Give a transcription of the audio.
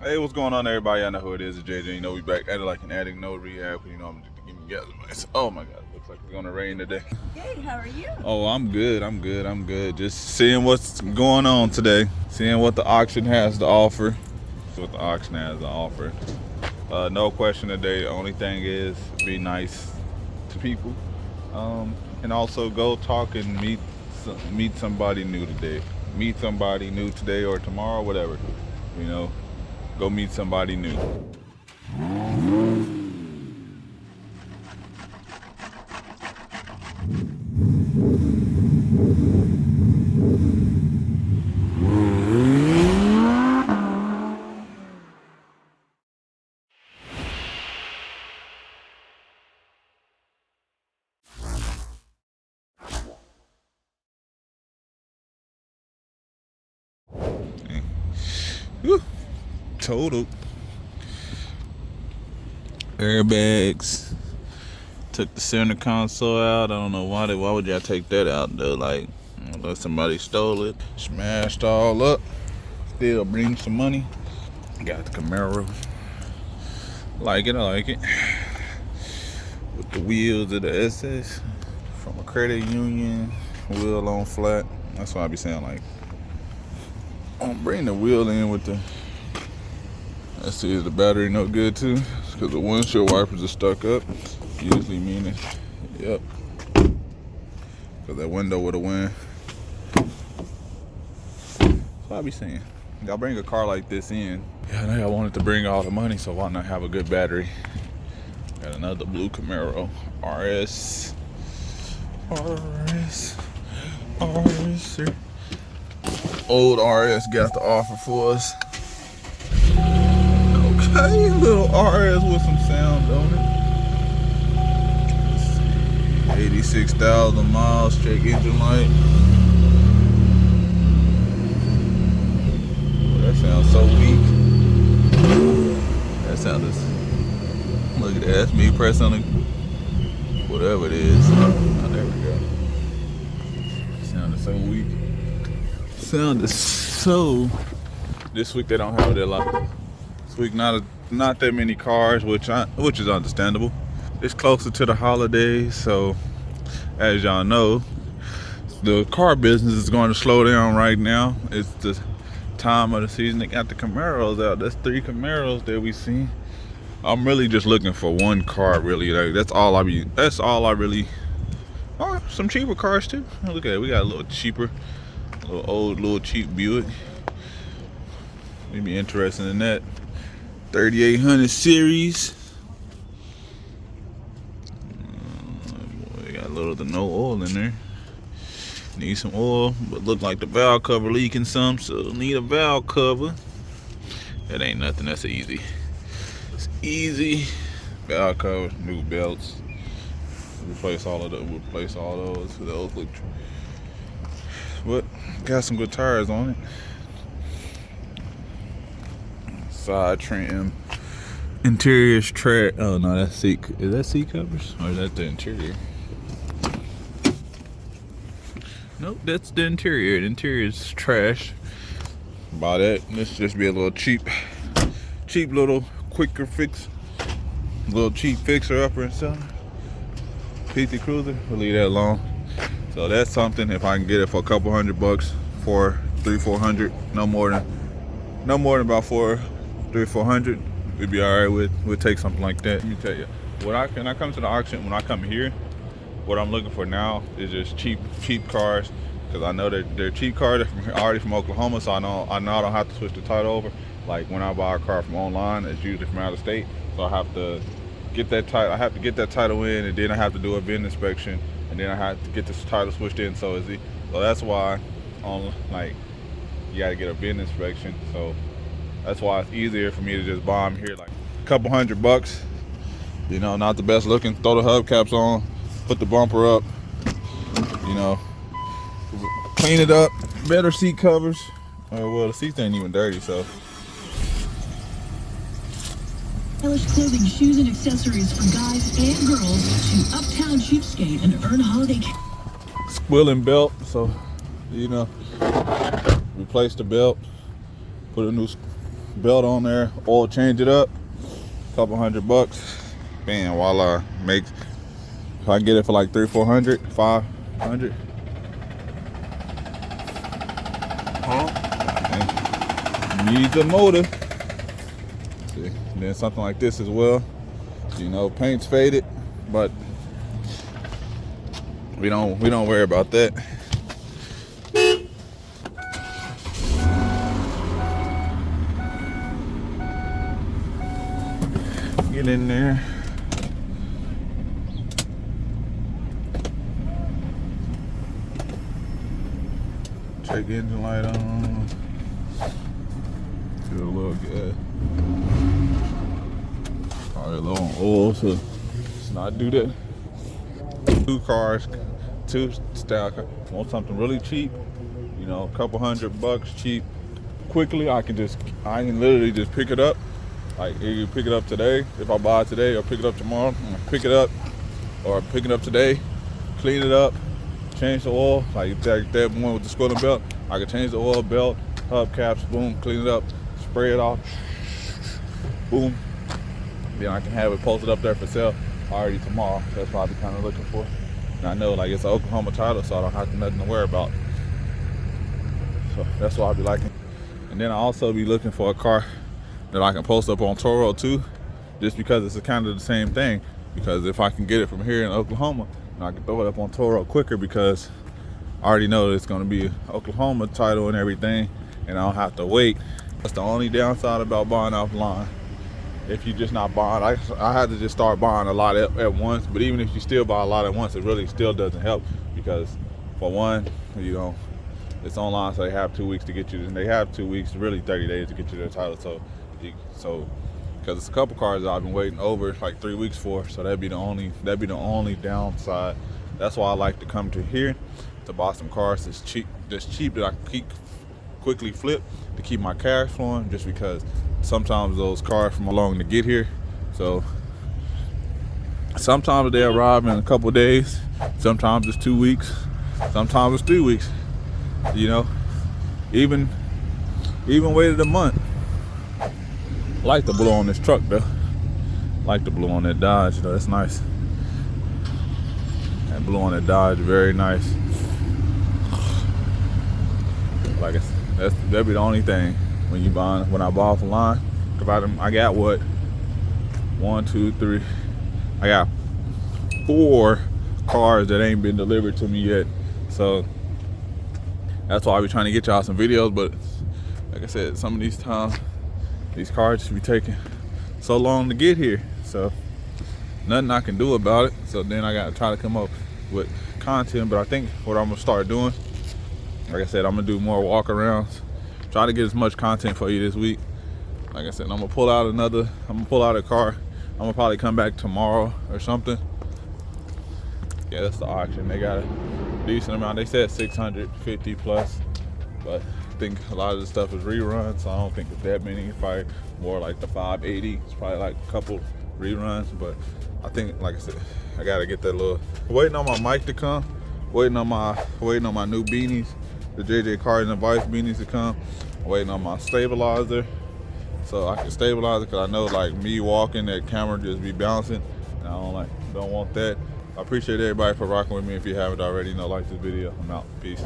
Hey, what's going on, everybody? I know who it is. It's JJ. You know, we back at it like an addict, no rehab. You know, I'm just giving gas. Oh my God, looks like it's gonna rain today. Good, how are you? Oh, I'm good. Just seeing what's going on today. Seeing what the auction has to offer. No question today. The only thing is, be nice to people, and also go talk and meet somebody new today. Meet somebody new today or tomorrow, whatever. You know, go meet somebody new. Whew. Total airbags. Took the center console out. I don't know why. Why would y'all take that out though? Like, unless somebody stole it. Smashed all up. Still bring some money. Got the Camaro. I like it. With the wheels of the SS from a credit union. Wheel on flat. That's what I be saying. Like, don't bring the wheel in with the. Let's see, is the battery no good too? Because the windshield wipers are stuck up. Usually meaning, yep. Because that window would have went. That's what I be saying. Y'all bring a car like this in. Yeah, I know y'all wanted to bring all the money, so why not have a good battery? Got another blue Camaro. RS. Old RS got the offer for us. Okay, little RS with some sound on it. 86,000 miles, check engine light. Oh, that sounds so weak. That sounded. Look at that. That's me pressing on the. Whatever it is. Oh, there we go. Sounded so weak. Sounded so. This week they don't have that lot. This week not that many cars, which is understandable. It's closer to the holidays, so as y'all know, the car business is going to slow down right now. It's the time of the season. They got the Camaros out. That's 3 Camaros that we see. I'm really just looking for one car, really. Like, that's all I really. Oh, some cheaper cars too. Look at it. We got a little cheaper, little cheap Buick. We'd be interested in that. 3800 series. Got a little to no oil in there. Need some oil, but look like the valve cover leaking some, so need a valve cover. That ain't nothing. That's easy. It's easy. Valve cover, new belts. Replace all those. Those look. But got some good tires on it. Side trim. Interior's trash. Oh no, that's seat. Is that seat covers or is that the interior? Nope, that's the interior. The interior's trash. Buy that. This just be a little cheap little quicker fix. Little cheap fixer upper and stuff. PT Cruiser. We'll leave that alone. So that's something. If I can get it for a couple $100 for $300-400, no more than about $300-400. We'd be all right with. We'll take something like that. Let me tell you, when I come to the auction, when I come here, what I'm looking for now is just cheap cars, because I know that they're cheap cars. They're already from Oklahoma, so I know I don't have to switch the title over. Like when I buy a car from online, it's usually from out of state, so I have to get that title. I have to get that title in, and then I have to do a VIN inspection, and then I have to get this title switched in. So that's why you got to get a VIN inspection. So that's why it's easier for me to just buy them here, like a couple $100. You know, not the best looking. Throw the hubcaps on, put the bumper up. You know, clean it up. Better seat covers. Well, the seats ain't even dirty, so. Stylish clothing, shoes, and accessories for guys and girls to Uptown Cheapskate and earn holiday. Squilling belt, so you know, replace the belt, put a new belt on there, oil change it up, couple $100. Bam, voila. Makes, if I can get it for like 300, 400, 500. Needs a motor. See, and then something like this as well. You know, paint's faded, but we don't worry about that. Get in there. Check engine light on. Feel a little good. Probably low on oil, so let's not do that. 2 cars, 2 style cars. Want something really cheap, you know, a couple $100 cheap. Quickly, I can literally just pick it up. Like, you pick it up today, if I buy it today, or pick it up tomorrow, pick it up, or pick it up today, clean it up, change the oil. Like that one with the squirting belt, I can change the oil, belt, hubcaps, boom, clean it up, spray it off, boom. Then I can have it posted up there for sale already tomorrow. That's what I'll be kind of looking for. And I know, like, it's an Oklahoma title, so I don't have nothing to worry about. So that's what I'll be liking. And then I also be looking for a car that I can post up on Toro too, just because it's kind of the same thing. Because if I can get it from here in Oklahoma, I can throw it up on Toro quicker, because I already know it's going to be Oklahoma title and everything, and I don't have to wait. That's the only downside about buying offline. If you're just not buying, I had to just start buying a lot at once. But even if you still buy a lot at once, it really still doesn't help, because for one, you know, it's online, so they have 2 weeks to get you, and they have 2 weeks, really 30 days to get you their title. So because it's a couple cars that I've been waiting over like 3 weeks for, so that'd be the only downside. That's why I like to come to here to buy some cars that's cheap that I can quickly flip to keep my cash flowing, just because sometimes those cars from long to get here. So sometimes they arrive in a couple of days, sometimes it's 2 weeks, sometimes it's 3 weeks. You know, even waited a month. I like the blow on this truck though. I like the blow on that Dodge though. That's nice. That blow on that Dodge, very nice. Like that'd be the only thing when I buy off the line. Cause I got what? 1, 2, 3. I got 4 cars that ain't been delivered to me yet. So that's why I be trying to get y'all some videos. But like I said, some of these times, these cars just be taking so long to get here. So nothing I can do about it. So then I got to try to come up with content. But I think what I'm going to start doing, like I said, I'm going to do more walk-arounds. Try to get as much content for you this week. Like I said, I'm going to pull out a car. I'm going to probably come back tomorrow or something. Yeah, that's the auction. They got a decent amount. They said 650 plus. But I think a lot of the stuff is reruns, so I don't think it's that many. It's probably more like the 580. It's probably like a couple reruns, but I think, like I said, I gotta get that little. Waiting on my mic to come. Waiting on my new beanies, the JJ Cars and Vice beanies to come. Waiting on my stabilizer, so I can stabilize it, because I know, like, me walking, that camera just be bouncing, and I don't want that. I appreciate everybody for rocking with me. If you haven't already, like this video. I'm out. Peace.